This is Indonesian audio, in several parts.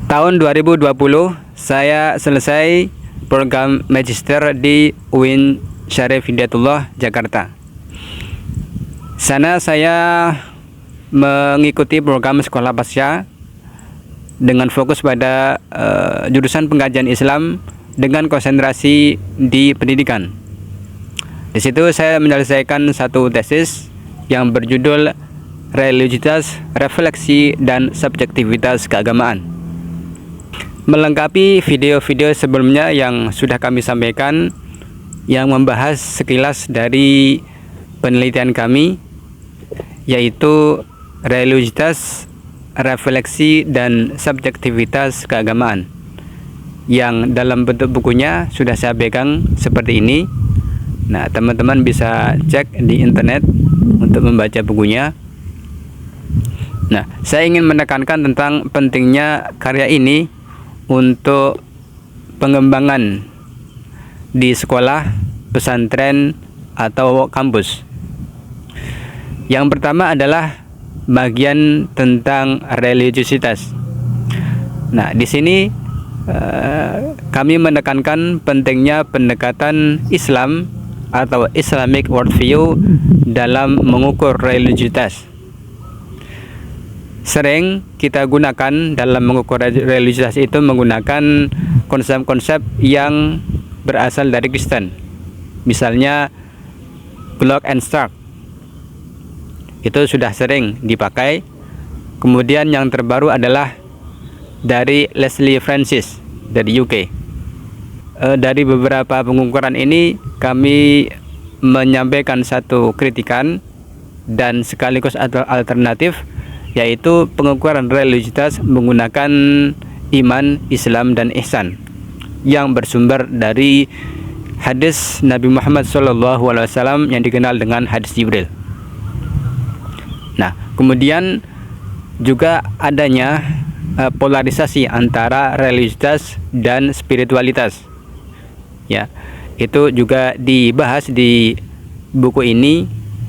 Tahun 2020 saya selesai program magister di UIN Syarif Hidayatullah Jakarta. Sana saya mengikuti program sekolah pasca dengan fokus pada jurusan pengkajian Islam dengan konsentrasi di pendidikan. Di situ saya menyelesaikan satu tesis yang berjudul Religiositas, Refleksi, dan Subjektivitas Keagamaan. Melengkapi video-video sebelumnya yang sudah kami sampaikan yang membahas sekilas dari penelitian kami, yaitu religiositas, refleksi, dan subjektivitas keagamaan, yang dalam bentuk bukunya sudah saya pegang seperti ini. Nah, teman-teman bisa cek di internet untuk membaca bukunya. Nah, saya ingin menekankan tentang pentingnya karya ini untuk pengembangan di sekolah, pesantren, atau kampus. Yang pertama adalah bagian tentang religiositas. Nah, di sini kami menekankan pentingnya pendekatan Islam atau Islamic worldview dalam mengukur religiositas. Sering kita gunakan dalam mengukur religiositas itu menggunakan konsep-konsep yang berasal dari Kristen. Misalnya Block and Stark. Itu sudah sering dipakai. Kemudian yang terbaru adalah dari Leslie Francis dari UK. Dari beberapa pengukuran ini kami menyampaikan satu kritikan dan sekaligus alternatif, yaitu pengukuran religiositas menggunakan iman, Islam, dan ihsan yang bersumber dari hadis Nabi Muhammad SAW yang dikenal dengan hadis Jibril. Nah, kemudian juga adanya polarisasi antara religiositas dan spiritualitas. Ya, itu juga dibahas di buku ini,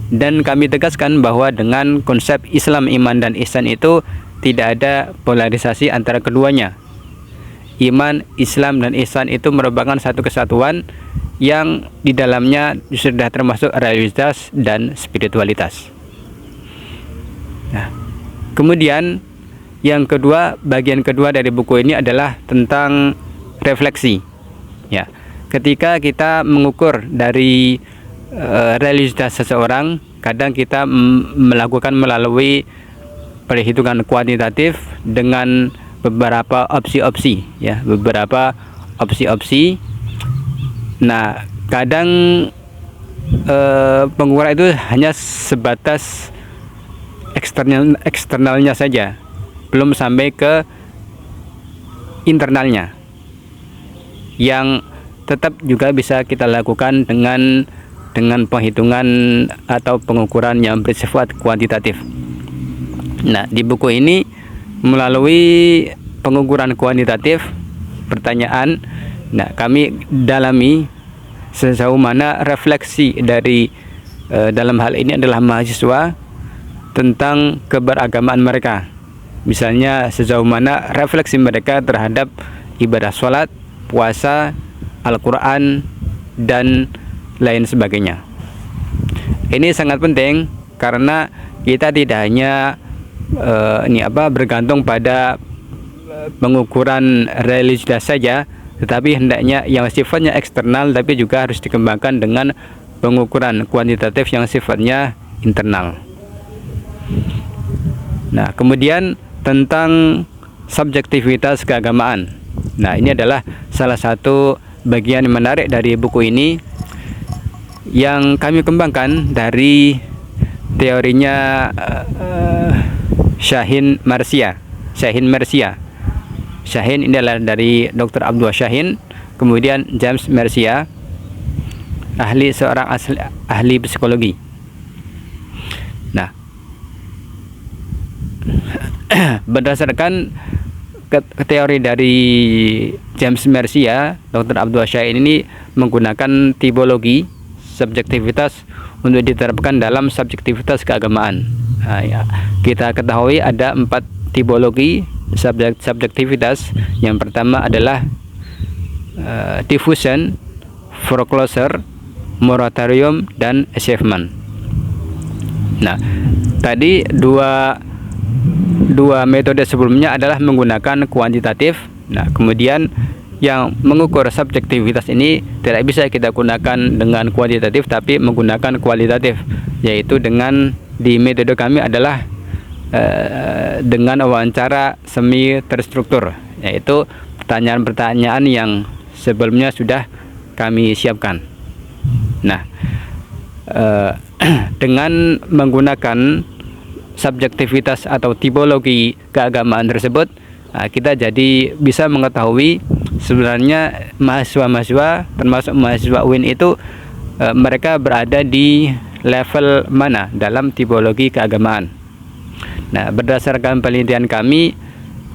dan kami tegaskan bahwa dengan konsep Islam, iman, dan ihsan itu tidak ada polarisasi antara keduanya. Iman, Islam, dan ihsan itu merupakan satu kesatuan yang di dalamnya sudah termasuk religiositas dan spiritualitas. Nah, kemudian yang kedua, bagian kedua dari buku ini adalah tentang refleksi. Ya, ketika kita mengukur dari religiositas seseorang, kadang kita melakukan melalui perhitungan kuantitatif dengan beberapa opsi-opsi, ya, beberapa opsi-opsi. Nah, kadang pengukuran itu hanya sebatas eksternalnya saja, belum sampai ke internalnya, yang tetap juga bisa kita lakukan dengan penghitungan atau pengukuran yang bersifat kuantitatif. Nah, di buku ini melalui pengukuran kuantitatif pertanyaan, nah, kami dalami sejauh mana refleksi dari dalam hal ini adalah mahasiswa tentang keberagamaan mereka. Misalnya sejauh mana refleksi mereka terhadap ibadah sholat, puasa, Al-Quran, dan lain sebagainya. Ini sangat penting karena kita tidak hanya bergantung pada pengukuran religiositas saja, tetapi hendaknya yang sifatnya eksternal tapi juga harus dikembangkan dengan pengukuran kuantitatif yang sifatnya internal. Nah, kemudian tentang subjektivitas keagamaan. Nah, ini adalah salah satu bagian menarik dari buku ini yang kami kembangkan dari teorinya Shahin Marsia. Shahin ini adalah dari Dr. Abdul Shahin, kemudian James Marsia, seorang ahli psikologi. Nah, berdasarkan teori dari James Marsia, Dr. Abdul Shahin ini menggunakan tipologi subjektivitas untuk diterapkan dalam subjektivitas keagamaan. Nah, ya, kita ketahui ada 4 tipologi subjektivitas. Yang pertama adalah diffusion, foreclosure, moratorium, dan achievement. Nah, tadi dua metode sebelumnya adalah menggunakan kuantitatif. Nah, kemudian yang mengukur subjektivitas ini tidak bisa kita gunakan dengan kuantitatif, tapi menggunakan kualitatif, yaitu dengan di metode kami adalah dengan wawancara semi terstruktur, yaitu pertanyaan-pertanyaan yang sebelumnya sudah kami siapkan. Nah, dengan menggunakan subjektivitas atau tipologi keagamaan tersebut, kita jadi bisa mengetahui sebenarnya mahasiswa-mahasiswa termasuk mahasiswa UIN itu mereka berada di level mana dalam tipologi keagamaan. Nah, berdasarkan penelitian kami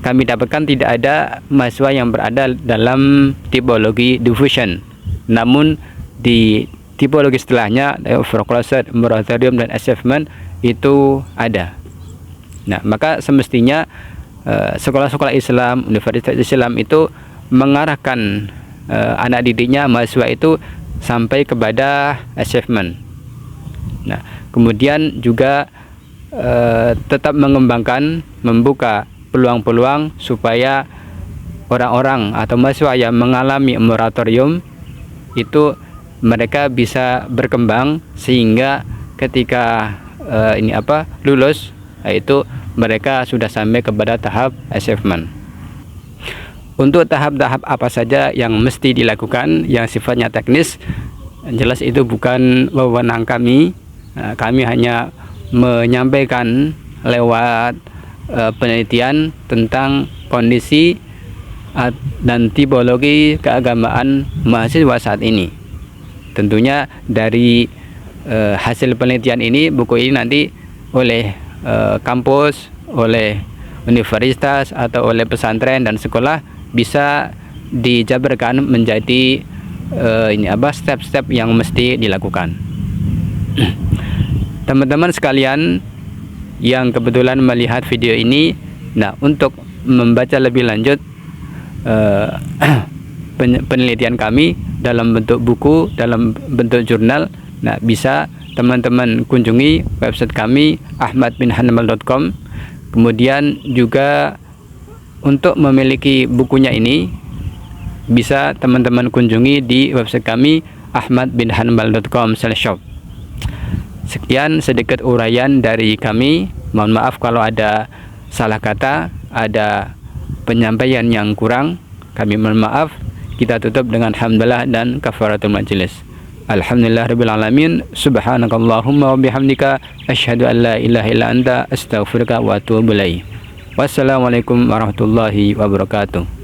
dapatkan tidak ada mahasiswa yang berada dalam tipologi diffusion. Namun di tipologi setelahnya, foreclosure, moratorium, dan achievement itu ada. Nah, maka semestinya sekolah-sekolah Islam, universitas Islam itu mengarahkan anak didiknya, mahasiswa itu sampai kepada achievement. Nah, kemudian juga tetap mengembangkan, membuka peluang-peluang supaya orang-orang atau mahasiswa yang mengalami moratorium itu mereka bisa berkembang sehingga ketika lulus, yaitu mereka sudah sampai kepada tahap achievement. Untuk tahap-tahap apa saja yang mesti dilakukan yang sifatnya teknis, jelas itu bukan wewenang kami. Kami hanya menyampaikan lewat penelitian tentang kondisi dan tipologi keagamaan mahasiswa saat ini. Tentunya dari hasil penelitian ini, buku ini nanti oleh kampus, oleh universitas atau oleh pesantren dan sekolah bisa dijabarkan menjadi step-step yang mesti dilakukan. Teman-teman sekalian yang kebetulan melihat video ini, nah, untuk membaca lebih lanjut penelitian kami dalam bentuk buku, dalam bentuk jurnal, nah, bisa teman-teman kunjungi website kami ahmadbinhanbal.com. Kemudian juga untuk memiliki bukunya ini bisa teman-teman kunjungi di website kami ahmadbinhanbal.com/shop. Sekian sedikit uraian dari kami. Mohon maaf kalau ada salah kata, ada penyampaian yang kurang, kami mohon maaf. Kita tutup dengan hamdalah dan kafaratul majelis. Alhamdulillahirabbil alamin. Subhanakallahumma wa bihamdika asyhadu an la ilaha illa anta astaghfiruka wa atubu ilaik. Wassalamualaikum warahmatullahi wabarakatuh.